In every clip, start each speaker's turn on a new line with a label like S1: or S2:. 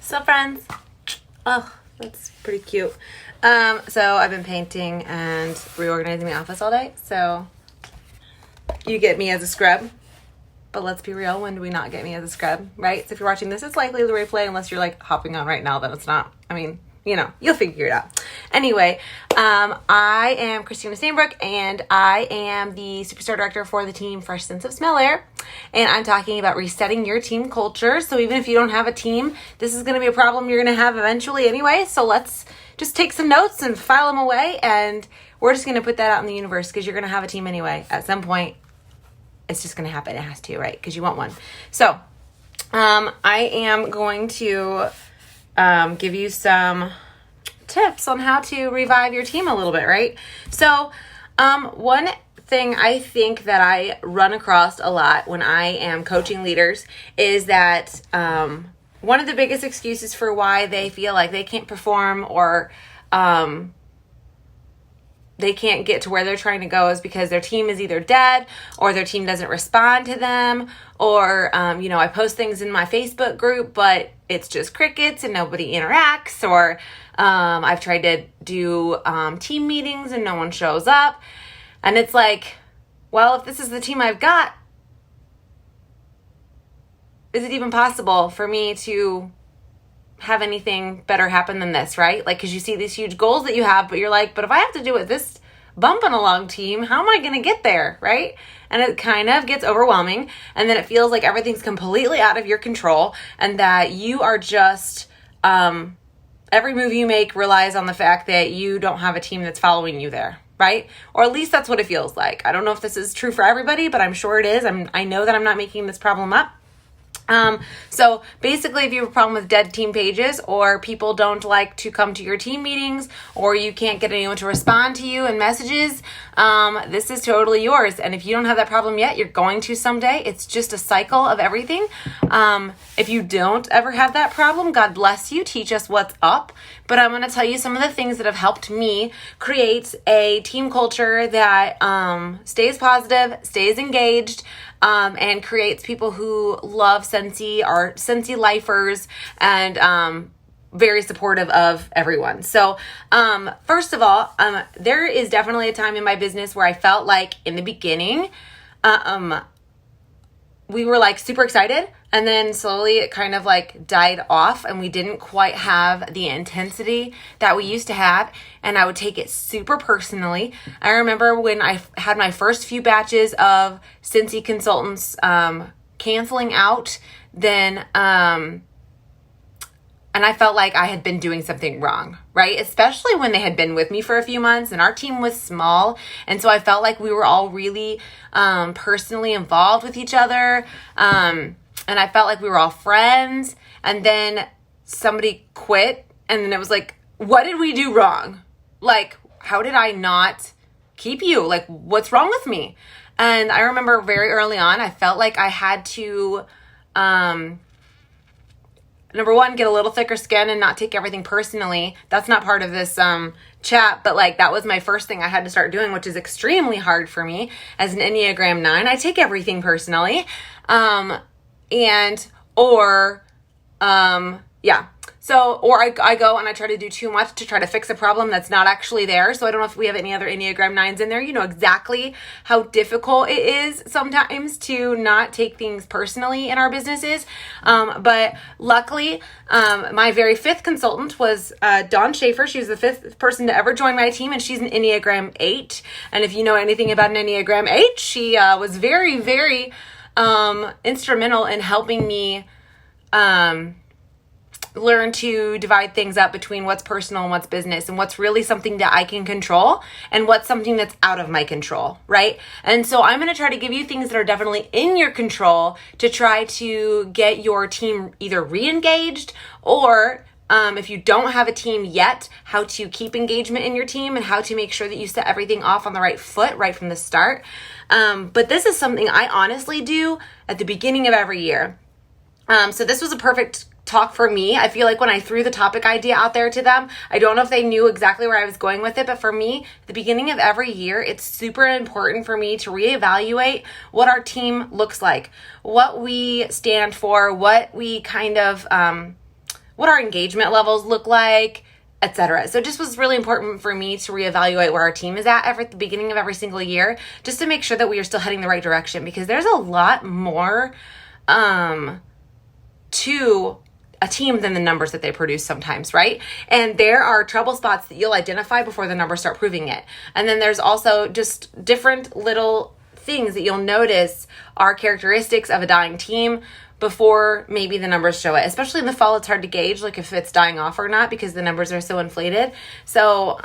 S1: Sup, friends? Oh, that's pretty cute. So I've been painting and reorganizing the office all day. So you get me as a scrub. But let's be real, when do we not get me as a scrub, right? So if you're watching this, it's likely the replay, unless you're like hopping on right now, then it's not. I mean, you know, you'll figure it out. Anyway, I am Christina Stainbrook, and I am the Superstar Director for the team Fresh Sense of Smell Air. And I'm talking about resetting your team culture. So even if you don't have a team, this is going to be a problem you're going to have eventually anyway. So let's just take some notes and file them away. And we're just going to put that out in the universe, because you're going to have a team anyway at some point. It's just going to happen. It has to, right? Because you want one. So I am going to give you some tips on how to revive your team a little bit, right? So one thing I think that I run across a lot when I am coaching leaders is that one of the biggest excuses for why they feel like they can't perform or they can't get to where they're trying to go is because their team is either dead, or their team doesn't respond to them, or, I post things in my Facebook group, but it's just crickets and nobody interacts, or I've tried to do team meetings and no one shows up. And it's like, well, if this is the team I've got, is it even possible for me to have anything better happen than this, right? Like, because you see these huge goals that you have, but you're like, but if I have to do it this bumping along team, how am I going to get there, right? And it kind of gets overwhelming, and then it feels like everything's completely out of your control, and that you are just every move you make relies on the fact that you don't have a team that's following you there, right? Or at least that's what it feels like. I don't know if this is true for everybody, but I'm sure it is. I know that I'm not making this problem up. So basically, if you have a problem with dead team pages, or people don't like to come to your team meetings, or you can't get anyone to respond to you in messages, this is totally yours. And if you don't have that problem yet, you're going to someday. It's just a cycle of everything. If you don't ever have that problem, God bless you. Teach us what's up. But I'm going to tell you some of the things that have helped me create a team culture that stays positive, stays engaged, and creates people who love Scentsy, are Scentsy lifers, and very supportive of everyone. So first of all, there is definitely a time in my business where I felt like in the beginning, we were like super excited, and then slowly it kind of like died off, and we didn't quite have the intensity that we used to have, and I would take it super personally. I remember when I had my first few batches of Scentsy consultants canceling out, then and I felt like I had been doing something wrong, right? Especially when they had been with me for a few months and our team was small. And so I felt like we were all really personally involved with each other. And I felt like we were all friends. And then somebody quit. And then it was like, what did we do wrong? Like, how did I not keep you? Like, what's wrong with me? And I remember very early on, I felt like I had to number one, get a little thicker skin and not take everything personally. That's not part of this chat, but like that was my first thing I had to start doing, which is extremely hard for me as an Enneagram 9. I take everything personally. Or I go and I try to do too much to try to fix a problem that's not actually there. So I don't know if we have any other Enneagram 9s in there. You know exactly how difficult it is sometimes to not take things personally in our businesses. But luckily, my very fifth consultant was Dawn Schaefer. She was the fifth person to ever join my team, and she's an Enneagram 8. And if you know anything about an Enneagram 8, she was very, very instrumental in helping me learn to divide things up between what's personal and what's business, and what's really something that I can control and what's something that's out of my control, right? And so I'm going to try to give you things that are definitely in your control to try to get your team either re-engaged, or if you don't have a team yet, how to keep engagement in your team and how to make sure that you set everything off on the right foot right from the start. But this is something I honestly do at the beginning of every year. So this was a perfect talk for me. I feel like when I threw the topic idea out there to them, I don't know if they knew exactly where I was going with it, but for me, the beginning of every year, it's super important for me to reevaluate what our team looks like, what we stand for, what we kind of what our engagement levels look like, etc. So it just was really important for me to reevaluate where our team is at the beginning of every single year, just to make sure that we are still heading the right direction, because there's a lot more to a team than the numbers that they produce sometimes, right? And there are trouble spots that you'll identify before the numbers start proving it. And then there's also just different little things that you'll notice are characteristics of a dying team before maybe the numbers show it. Especially in the fall, it's hard to gauge like if it's dying off or not because the numbers are so inflated. So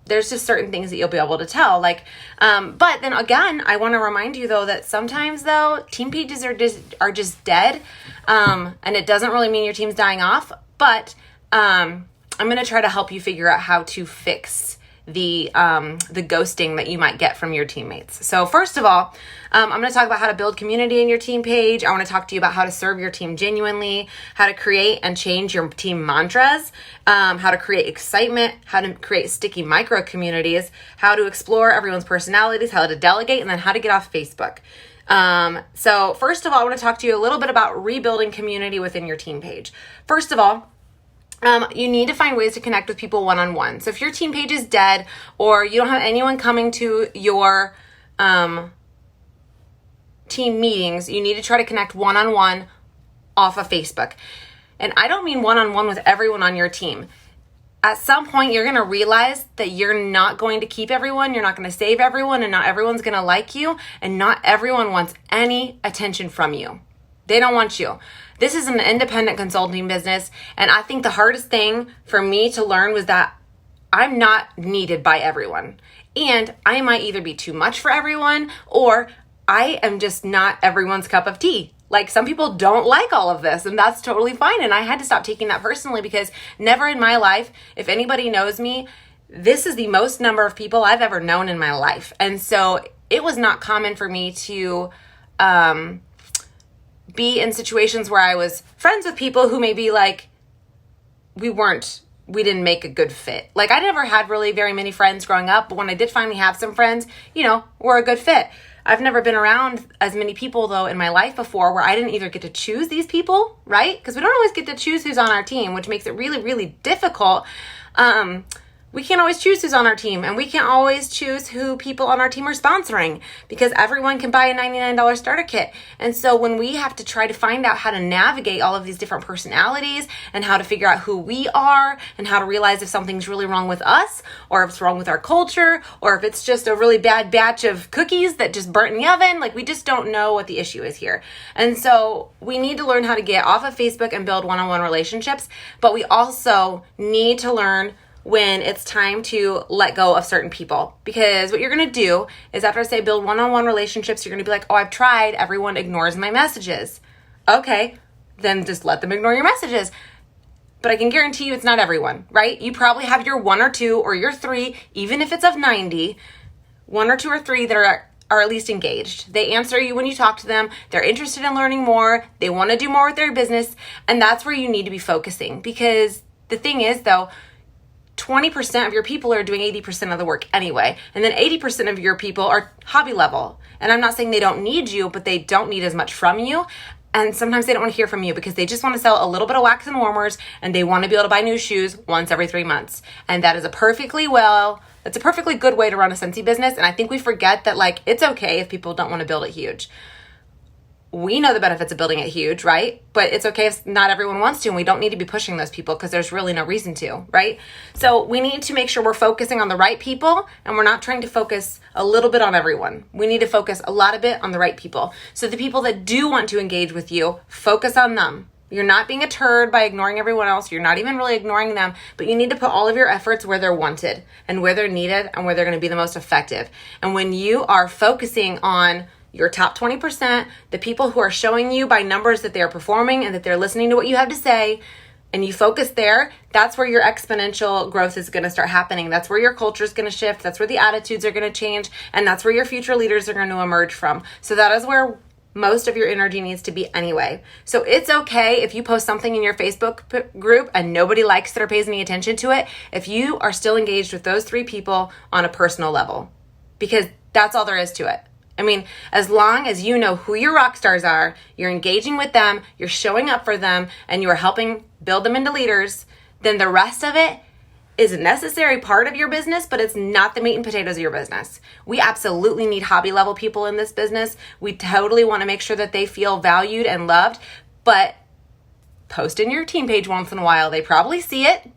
S1: there's just certain things that you'll be able to tell. But then again, I want to remind you though that sometimes though team pages are just dead, and it doesn't really mean your team's dying off. But I'm going to try to help you figure out how to fix the ghosting that you might get from your teammates. So first of all, I'm going to talk about how to build community in your team page. I want to talk to you about how to serve your team genuinely, how to create and change your team mantras, how to create excitement, how to create sticky micro communities, how to explore everyone's personalities, how to delegate, and then how to get off Facebook. So first of all, I want to talk to you a little bit about rebuilding community within your team page. First of all, you need to find ways to connect with people one-on-one. So if your team page is dead or you don't have anyone coming to your team meetings, you need to try to connect one-on-one off of Facebook. And I don't mean one-on-one with everyone on your team. At some point, you're going to realize that you're not going to keep everyone, you're not going to save everyone, and not everyone's going to like you, and not everyone wants any attention from you. They don't want you. This is an independent consulting business, and I think the hardest thing for me to learn was that I'm not needed by everyone. And I might either be too much for everyone, or I am just not everyone's cup of tea. Like, some people don't like all of this, and that's totally fine. And I had to stop taking that personally, because never in my life, if anybody knows me, this is the most number of people I've ever known in my life. And so it was not common for me to be in situations where I was friends with people who maybe like we didn't make a good fit. Like, I never had really very many friends growing up, but when I did finally have some friends, were a good fit. I've never been around as many people though in my life before where I didn't either get to choose these people, right? Because we don't always get to choose who's on our team, which makes it really, really difficult. We can't always choose who's on our team, and we can't always choose who people on our team are sponsoring, because everyone can buy a $99 starter kit. And so when we have to try to find out how to navigate all of these different personalities and how to figure out who we are and how to realize if something's really wrong with us, or if it's wrong with our culture, or if it's just a really bad batch of cookies that just burnt in the oven, like, we just don't know what the issue is here. And so we need to learn how to get off of Facebook and build one-on-one relationships, but we also need to learn when it's time to let go of certain people. Because what you're going to do is, after I say build one-on-one relationships, you're going to be like, oh, I've tried, everyone ignores my messages. Okay, then just let them ignore your messages. But I can guarantee you it's not everyone, right? You probably have your 1 or 2 or your 3, even if it's of 90, 1 or 2 or 3 that are at least engaged. They answer you when you talk to them. They're interested in learning more. They want to do more with their business. And that's where you need to be focusing. Because the thing is, though, 20% of your people are doing 80% of the work anyway. And then 80% of your people are hobby level. And I'm not saying they don't need you, but they don't need as much from you. And sometimes they don't want to hear from you because they just want to sell a little bit of wax and warmers, and they want to be able to buy new shoes once every 3 months. And that is it's a perfectly good way to run a Scentsy business. And I think we forget that, like, it's okay if people don't want to build it huge. We know the benefits of building it huge, right? But it's okay if not everyone wants to, and we don't need to be pushing those people because there's really no reason to, right? So we need to make sure we're focusing on the right people, and we're not trying to focus a little bit on everyone. We need to focus a lot of it on the right people. So the people that do want to engage with you, focus on them. You're not being a turd by ignoring everyone else. You're not even really ignoring them, but you need to put all of your efforts where they're wanted and where they're needed and where they're going to be the most effective. And when you are focusing on your top 20%, the people who are showing you by numbers that they're performing and that they're listening to what you have to say, and you focus there, that's where your exponential growth is going to start happening. That's where your culture is going to shift. That's where the attitudes are going to change. And that's where your future leaders are going to emerge from. So that is where most of your energy needs to be anyway. So it's okay if you post something in your Facebook group and nobody likes it or pays any attention to it, if you are still engaged with those 3 people on a personal level, because that's all there is to it. I mean, as long as you know who your rock stars are, you're engaging with them, you're showing up for them, and you are helping build them into leaders, then the rest of it is a necessary part of your business, but it's not the meat and potatoes of your business. We absolutely need hobby level people in this business. We totally want to make sure that they feel valued and loved, but post in your team page once in a while. They probably see it,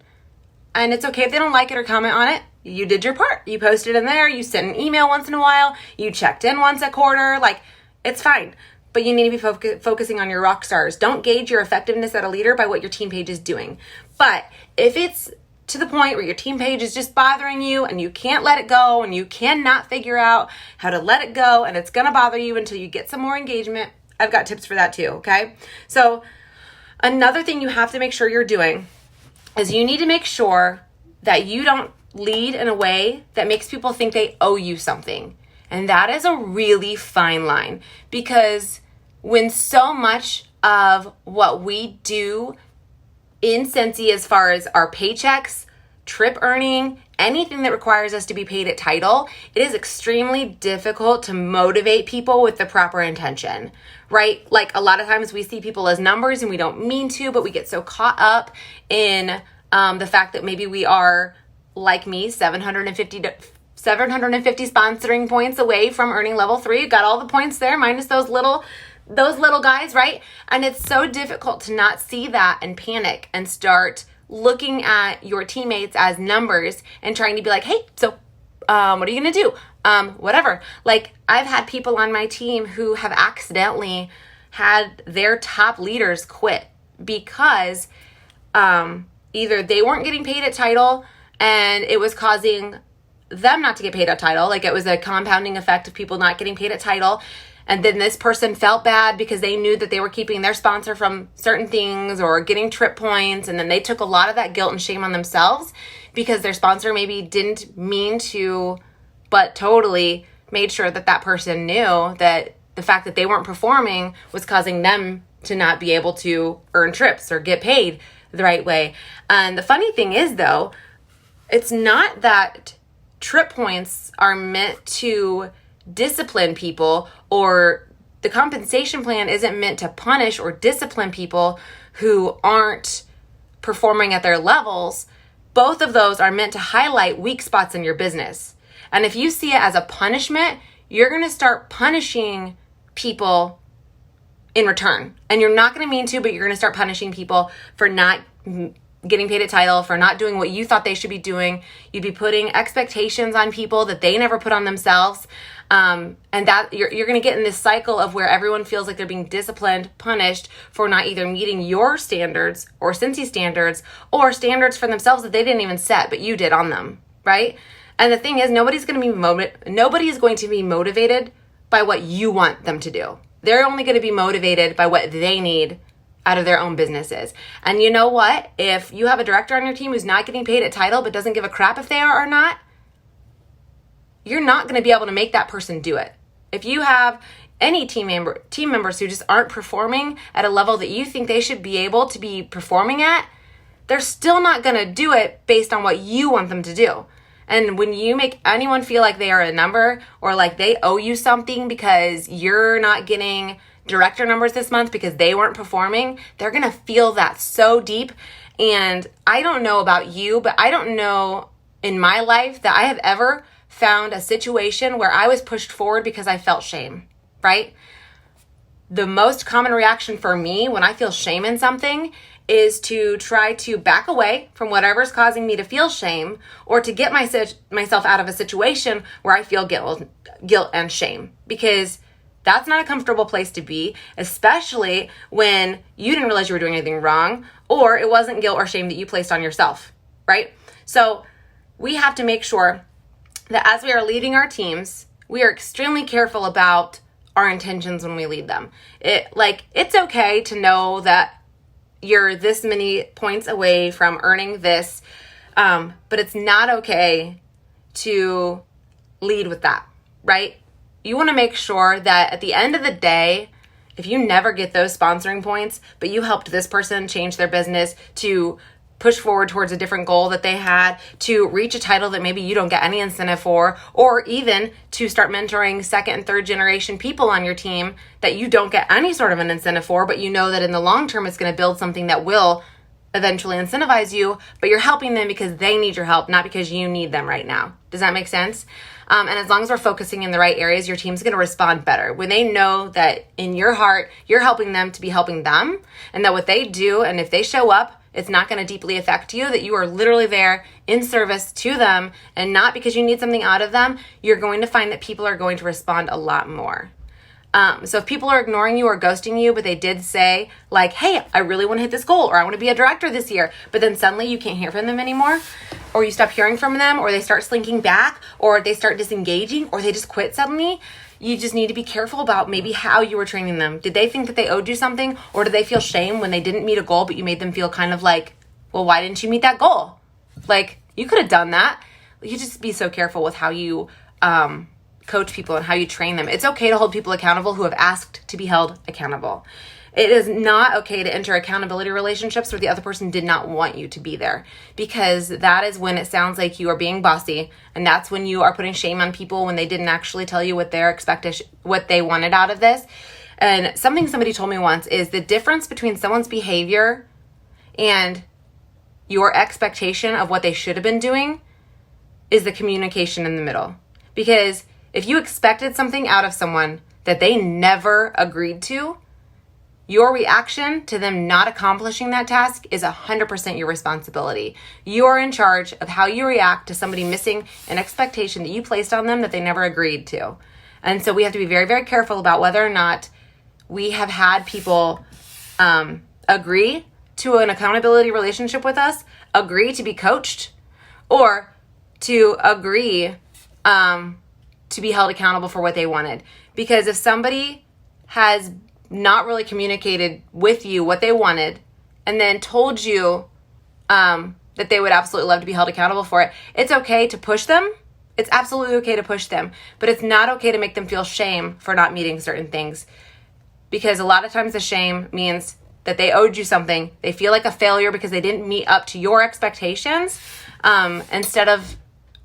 S1: and it's okay if they don't like it or comment on it. You did your part. You posted in there. You sent an email once in a while. You checked in once a quarter. Like, it's fine. But you need to be focusing on your rock stars. Don't gauge your effectiveness as a leader by what your team page is doing. But if it's to the point where your team page is just bothering you and you can't let it go and you cannot figure out how to let it go and it's going to bother you until you get some more engagement, I've got tips for that too, okay? So another thing you have to make sure you're doing is you need to make sure that you don't lead in a way that makes people think they owe you something. And that is a really fine line, because when so much of what we do in Scentsy, as far as our paychecks, trip earning, anything that requires us to be paid at title, it is extremely difficult to motivate people with the proper intention, right? Like, a lot of times we see people as numbers and we don't mean to, but we get so caught up in the fact that maybe we are, like me, 750 sponsoring points away from earning level 3. Got all the points there, minus those little guys, right? And it's so difficult to not see that and panic and start looking at your teammates as numbers and trying to be like, hey, so what are you gonna do? Whatever. Like, I've had people on my team who have accidentally had their top leaders quit because either they weren't getting paid at title and it was causing them not to get paid at title. Like, it was a compounding effect of people not getting paid at title. And then this person felt bad because they knew that they were keeping their sponsor from certain things or getting trip points. And then they took a lot of that guilt and shame on themselves because their sponsor maybe didn't mean to, but totally made sure that that person knew that the fact that they weren't performing was causing them to not be able to earn trips or get paid the right way. And the funny thing is, though, it's not that trip points are meant to discipline people, or the compensation plan isn't meant to punish or discipline people who aren't performing at their levels. Both of those are meant to highlight weak spots in your business. And if you see it as a punishment, you're going to start punishing people in return. And you're not going to mean to, but you're going to start punishing people for not getting paid at title, for not doing what you thought they should be doing. You'd be putting expectations on people that they never put on themselves. And that you're going to get in this cycle of where everyone feels like they're being disciplined, punished for not either meeting your standards or Scentsy standards, or standards for themselves that they didn't even set, but you did on them, right? And the thing is, nobody is going to be motivated by what you want them to do. They're only going to be motivated by what they need out of their own businesses. And you know what? If you have a director on your team who's not getting paid at title but doesn't give a crap if they are or not, you're not going to be able to make that person do it. If you have any team members who just aren't performing at a level that you think they should be able to be performing at, they're still not going to do it based on what you want them to do. And when you make anyone feel like they are a number, or like they owe you something because you're not getting director numbers this month because they weren't performing, they're going to feel that so deep. And I don't know about you, but I don't know in my life that I have ever found a situation where I was pushed forward because I felt shame, right? The most common reaction for me when I feel shame in something is to try to back away from whatever's causing me to feel shame, or to get myself out of a situation where I feel guilt and shame, because that's not a comfortable place to be, especially when you didn't realize you were doing anything wrong, or it wasn't guilt or shame that you placed on yourself, right? So we have to make sure that as we are leading our teams, we are extremely careful about our intentions when we lead them. It's okay to know that you're this many points away from earning this, but it's not okay to lead with that, right? You want to make sure that at the end of the day, if you never get those sponsoring points, but you helped this person change their business to push forward towards a different goal that they had, to reach a title that maybe you don't get any incentive for, or even to start mentoring second and third generation people on your team that you don't get any sort of an incentive for, but you know that in the long term it's going to build something that will eventually incentivize you, but you're helping them because they need your help, not because you need them right now. Does that make sense? And as long as we're focusing in the right areas, your team's going to respond better. When they know that in your heart, you're helping them to be helping them, and that what they do, and if they show up, it's not going to deeply affect you, that you are literally there in service to them and not because you need something out of them, you're going to find that people are going to respond a lot more. So if people are ignoring you or ghosting you, but they did say like, hey, I really want to hit this goal, or I want to be a director this year, but then suddenly you can't hear from them anymore, or you stop hearing from them, or they start slinking back, or they start disengaging, or they just quit suddenly, you just need to be careful about maybe how you were training them. Did they think that they owed you something, or did they feel shame when they didn't meet a goal, but you made them feel kind of like, well, why didn't you meet that goal? Like, you could have done that. You just be so careful with how you coach people and how you train them. It's okay to hold people accountable who have asked to be held accountable. It is not okay to enter accountability relationships where the other person did not want you to be there, because that is when it sounds like you are being bossy, and that's when you are putting shame on people when they didn't actually tell you what what they wanted out of this. And something somebody told me once is the difference between someone's behavior and your expectation of what they should have been doing is the communication in the middle. Because if you expected something out of someone that they never agreed to, your reaction to them not accomplishing that task is 100% your responsibility. You are in charge of how you react to somebody missing an expectation that you placed on them that they never agreed to. And so we have to be very, very careful about whether or not we have had people agree to an accountability relationship with us, agree to be coached, or to agree to be held accountable for what they wanted. Because if somebody has not really communicated with you what they wanted and then told you that they would absolutely love to be held accountable for it, it's okay to push them. It's absolutely okay to push them, but it's not okay to make them feel shame for not meeting certain things, because a lot of times the shame means that they owed you something. They feel like a failure because they didn't meet up to your expectations. Instead of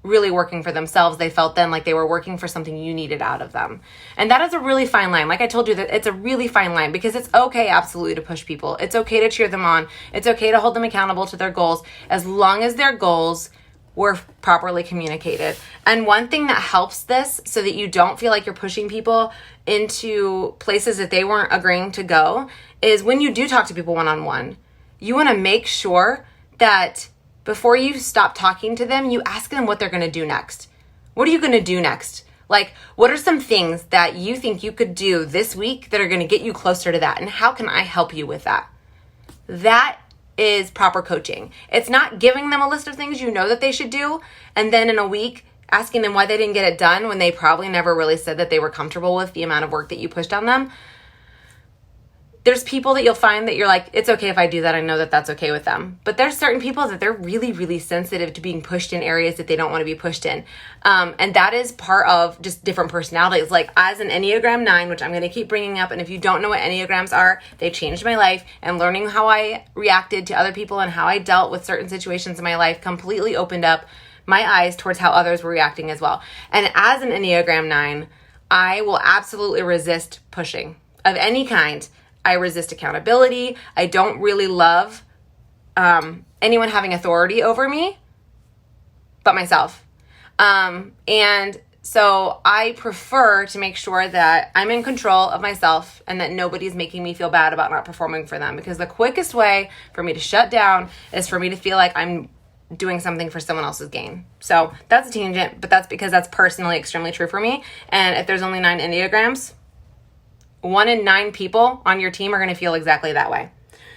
S1: really working for themselves, they felt then like they were working for something you needed out of them. And that is a really fine line. Like I told you, that it's a really fine line, because it's okay absolutely to push people. It's okay to cheer them on. It's okay to hold them accountable to their goals, as long as their goals were properly communicated. And one thing that helps this, so that you don't feel like you're pushing people into places that they weren't agreeing to go, is when you do talk to people one-on-one, you want to make sure that before you stop talking to them, you ask them what they're going to do next. What are you going to do next? Like, what are some things that you think you could do this week that are going to get you closer to that? And how can I help you with that? That is proper coaching. It's not giving them a list of things you know that they should do, and then in a week asking them why they didn't get it done when they probably never really said that they were comfortable with the amount of work that you pushed on them. There's people that you'll find that you're like, it's okay if I do that. I know that that's okay with them. But there's certain people that they're really, really sensitive to being pushed in areas that they don't want to be pushed in. And that is part of just different personalities. Like as an Enneagram 9, which I'm going to keep bringing up. And if you don't know what Enneagrams are, they changed my life. And learning how I reacted to other people and how I dealt with certain situations in my life completely opened up my eyes towards how others were reacting as well. And as an Enneagram 9, I will absolutely resist pushing of any kind. I resist accountability. I don't really love anyone having authority over me but myself. And so I prefer to make sure that I'm in control of myself and that nobody's making me feel bad about not performing for them, because the quickest way for me to shut down is for me to feel like I'm doing something for someone else's gain. So that's a tangent, but that's because that's personally extremely true for me. And if there's only 9 Enneagrams, 1 in 9 people on your team are going to feel exactly that way.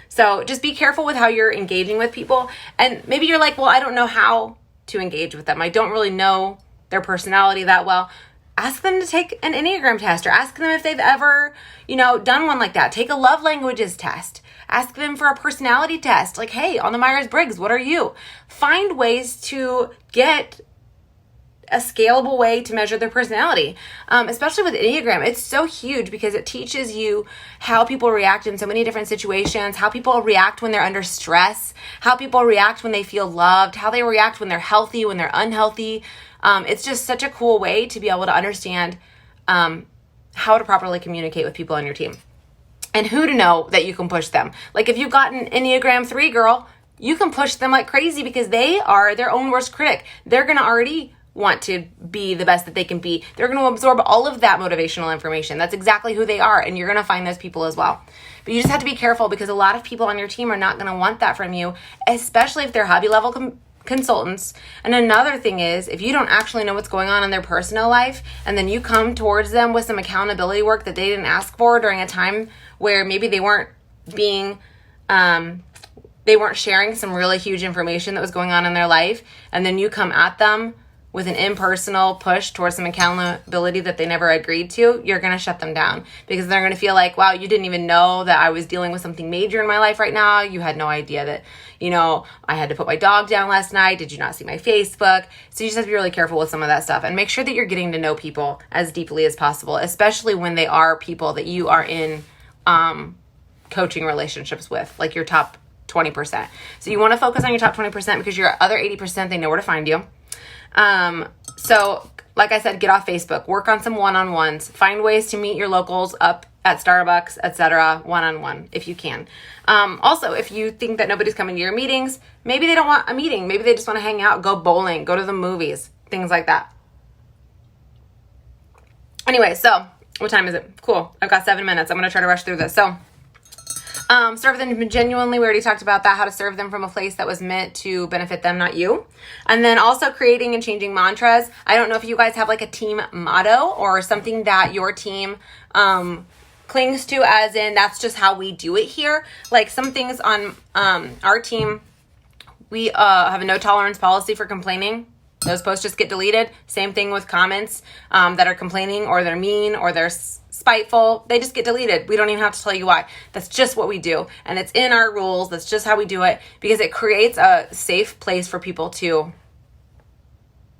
S1: So just be careful with how you're engaging with people. And maybe you're like, well, I don't know how to engage with them. I don't really know their personality that well. Ask them to take an Enneagram test, or ask them if they've ever, done one like that. Take a love languages test. Ask them for a personality test. Like, hey, on the Myers-Briggs, what are you? Find ways to get a scalable way to measure their personality, especially with Enneagram. It's so huge because it teaches you how people react in so many different situations, how people react when they're under stress, how people react when they feel loved, how they react when they're healthy, when they're unhealthy. It's just such a cool way to be able to understand how to properly communicate with people on your team and who to know that you can push them. Like if you've got an Enneagram 3 girl, you can push them like crazy because they are their own worst critic. They're going to already want to be the best that they can be. They're going to absorb all of that motivational information. That's exactly who they are, and you're going to find those people as well. But you just have to be careful because a lot of people on your team are not going to want that from you, especially if they're hobby level consultants. And another thing is, if you don't actually know what's going on in their personal life, and then you come towards them with some accountability work that they didn't ask for during a time where maybe they weren't being they weren't sharing some really huge information that was going on in their life, and then you come at them with an impersonal push towards some accountability that they never agreed to, you're going to shut them down because they're going to feel like, wow, you didn't even know that I was dealing with something major in my life right now. You had no idea that, I had to put my dog down last night. Did you not see my Facebook? So you just have to be really careful with some of that stuff and make sure that you're getting to know people as deeply as possible, especially when they are people that you are in coaching relationships with, like your top 20%. So you want to focus on your top 20% because your other 80%, they know where to find you. So like I said, get off Facebook, work on some one-on-ones, find ways to meet your locals up at Starbucks, etc., one-on-one if you can. Also, if you think that nobody's coming to your meetings, maybe they don't want a meeting. Maybe they just want to hang out, go bowling, go to the movies, things like that. Anyway, so what time is it? Cool. I've got 7 minutes. I'm going to try to rush through this. So serve them genuinely. We already talked about that, how to serve them from a place that was meant to benefit them, not you. And then also creating and changing mantras. I don't know if you guys have like a team motto or something that your team clings to, as in that's just how we do it here. Like some things on our team, we have a no tolerance policy for complaining. Those posts just get deleted. Same thing with comments that are complaining or they're mean or they're spiteful. They just get deleted. We don't even have to tell you why. That's just what we do. And it's in our rules. That's just how we do it because it creates a safe place for people to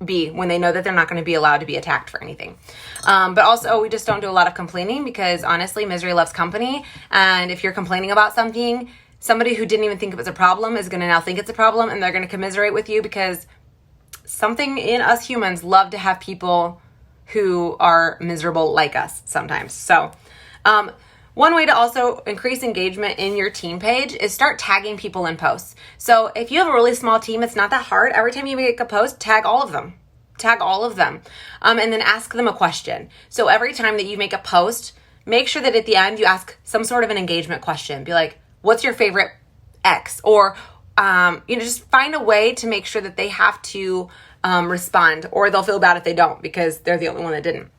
S1: be when they know that they're not going to be allowed to be attacked for anything. But also we just don't do a lot of complaining because honestly, misery loves company. And if you're complaining about something, somebody who didn't even think it was a problem is going to now think it's a problem and they're going to commiserate with you because something in us humans love to have people who are miserable like us sometimes. So one way to also increase engagement in your team page is start tagging people in posts. So if you have a really small team, it's not that hard. Every time you make a post, tag all of them. And then ask them a question. So every time that you make a post, make sure that at the end you ask some sort of an engagement question. Be like, what's your favorite X? Or just find a way to make sure that they have to respond, or they'll feel bad if they don't because they're the only one that didn't.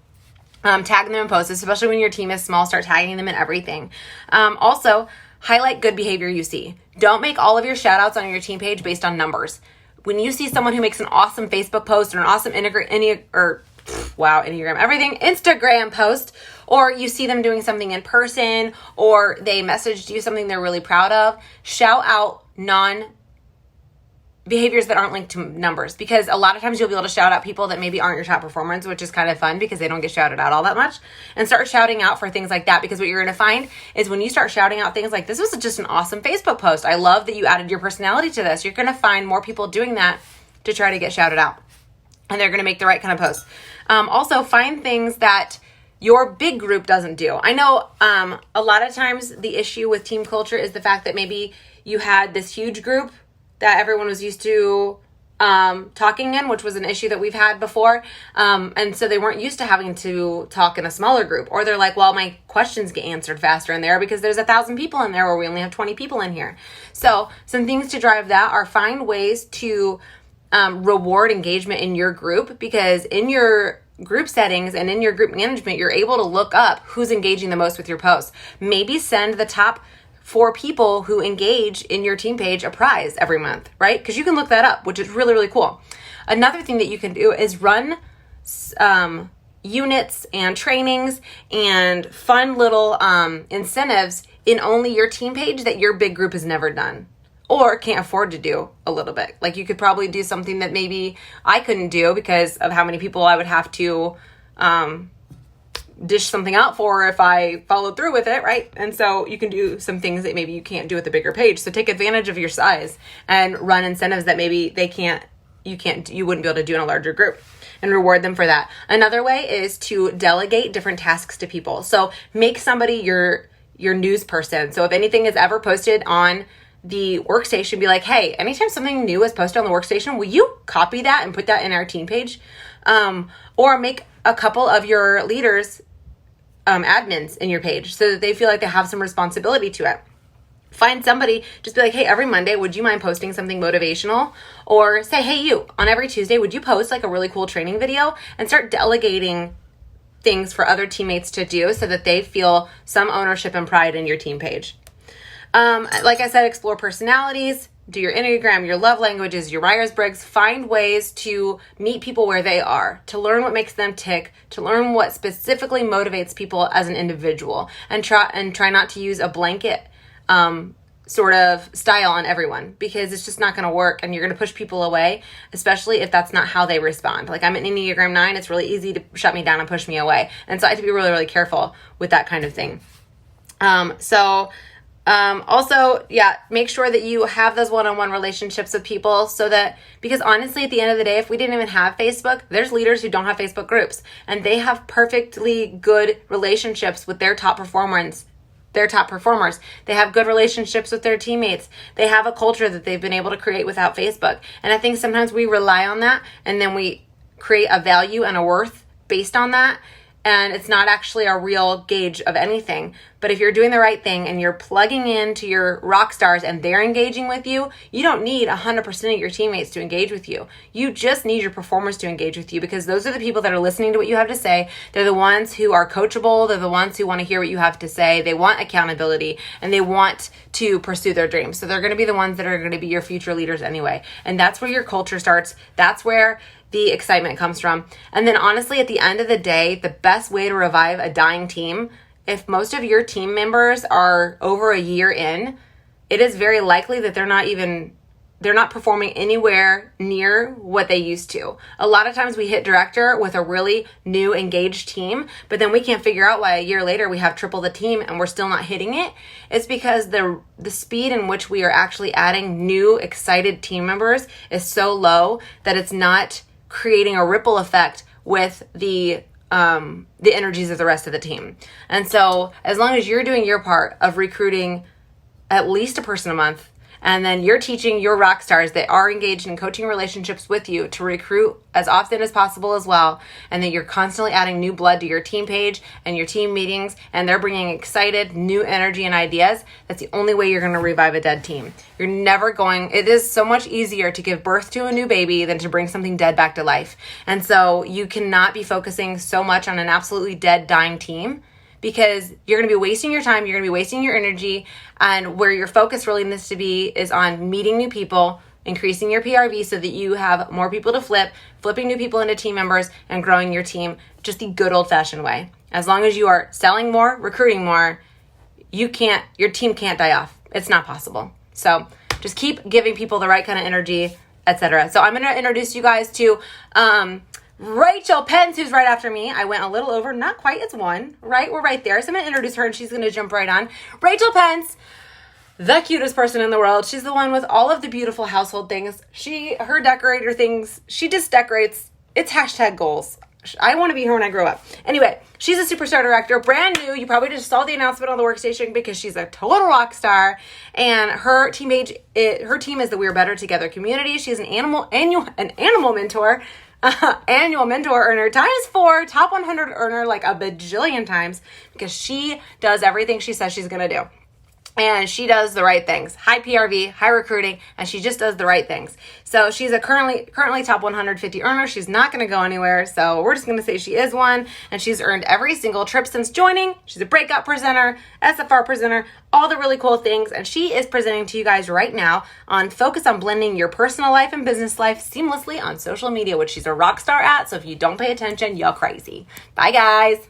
S1: Tag them in posts, especially when your team is small. Start tagging them in everything. Also, highlight good behavior you see. Don't make all of your shout outs on your team page based on numbers. When you see someone who makes an awesome Facebook post or an awesome Instagram post, or you see them doing something in person, or they messaged you something they're really proud of, shout out behaviors that aren't linked to numbers, because a lot of times you'll be able to shout out people that maybe aren't your top performers, which is kind of fun because they don't get shouted out all that much, and start shouting out for things like that. Because what you're going to find is when you start shouting out things like, this was just an awesome Facebook post, I love that you added your personality to this, you're going to find more people doing that to try to get shouted out, and they're going to make the right kind of post. Also find things that your big group doesn't do. I know a lot of times the issue with team culture is the fact that maybe you had this huge group that everyone was used to talking in, which was an issue that we've had before. And so they weren't used to having to talk in a smaller group. Or they're like, well, my questions get answered faster in there because there's 1,000 people in there where we only have 20 people in here. So some things to drive that are find ways to reward engagement in your group, because in your group settings and in your group management, you're able to look up who's engaging the most with your posts. Maybe send the top 4 people who engage in your team page a prize every month, right? Because you can look that up, which is really, really cool. Another thing that you can do is run units and trainings and fun little incentives in only your team page that your big group has never done. or can't afford to do a little bit. Like you could probably do something that maybe I couldn't do because of how many people I would have to dish something out for if I followed through with it, right? And so you can do some things that maybe you can't do with a bigger page. So take advantage of your size and run incentives that maybe you wouldn't be able to do in a larger group, and reward them for that. Another way is to delegate different tasks to people. So make somebody your news person. So if anything is ever posted on the workstation, be like, hey, anytime something new is posted on the workstation, will you copy that and put that in our team page? Or make a couple of your leaders admins in your page so that they feel like they have some responsibility to it. Find somebody, just be like, hey, every Monday, would you mind posting something motivational? Or say, hey, you, on every Tuesday, would you post like a really cool training video? And start delegating things for other teammates to do so that they feel some ownership and pride in your team page. Like I said, explore personalities, do your Enneagram, your love languages, your Myers-Briggs. Find ways to meet people where they are, to learn what makes them tick, to learn what specifically motivates people as an individual, and try not to use a blanket sort of style on everyone, because it's just not going to work and you're going to push people away, especially if that's not how they respond. Like I'm an Enneagram 9, it's really easy to shut me down and push me away. And so I have to be really, really careful with that kind of thing. Also, make sure that you have those one-on-one relationships with people because honestly, at the end of the day, if we didn't even have Facebook, there's leaders who don't have Facebook groups and they have perfectly good relationships with their top performers. They have good relationships with their teammates. They have a culture that they've been able to create without Facebook. And I think sometimes we rely on that and then we create a value and a worth based on that. And it's not actually a real gauge of anything. But if you're doing the right thing and you're plugging into your rock stars and they're engaging with you, you don't need 100% of your teammates to engage with you. You just need your performers to engage with you, because those are the people that are listening to what you have to say. They're the ones who are coachable. They're the ones who want to hear what you have to say. They want accountability and they want to pursue their dreams. So they're going to be the ones that are going to be your future leaders anyway. And that's where your culture starts. That's where the excitement comes from. And then honestly, at the end of the day, the best way to revive a dying team, if most of your team members are over a year in, it is very likely that they're not performing anywhere near what they used to. A lot of times we hit director with a really new engaged team, but then we can't figure out why a year later we have triple the team and we're still not hitting it. It's because the speed in which we are actually adding new excited team members is so low that it's not creating a ripple effect with the energies of the rest of the team. And so as long as you're doing your part of recruiting at least a person a month, and then you're teaching your rock stars that are engaged in coaching relationships with you to recruit as often as possible as well, and that you're constantly adding new blood to your team page and your team meetings, and they're bringing excited new energy and ideas, that's the only way you're going to revive a dead team. It is so much easier to give birth to a new baby than to bring something dead back to life. And so you cannot be focusing so much on an absolutely dead, dying team, because you're going to be wasting your time, you're going to be wasting your energy, and where your focus really needs to be is on meeting new people, increasing your PRV so that you have more people to flipping new people into team members, and growing your team just the good old-fashioned way. As long as you are selling more, recruiting more, your team can't die off. It's not possible. So just keep giving people the right kind of energy, etc. So I'm going to introduce you guys to Rachel Pence, who's right after me. I went a little over, not quite, it's one, right? We're right there. So I'm going to introduce her and she's going to jump right on. Rachel Pence, the cutest person in the world. She's the one with all of the beautiful household things. Her decorator things, she just decorates. It's #goals. I want to be her when I grow up. Anyway, she's a superstar director, brand new. You probably just saw the announcement on the workstation because she's a total rock star. And her team is the We're Better Together community. She's an annual mentor. Annual mentor earner ×4, top 100 earner like a bajillion times, because she does everything she says she's going to do. And she does the right things. High PRV, high recruiting, and she just does the right things. So she's a currently top 150 earner. She's not going to go anywhere. So we're just going to say she is one. And she's earned every single trip since joining. She's a breakout presenter, SFR presenter, all the really cool things. And she is presenting to you guys right now on focus on blending your personal life and business life seamlessly on social media, which she's a rock star at. So if you don't pay attention, you're crazy. Bye, guys.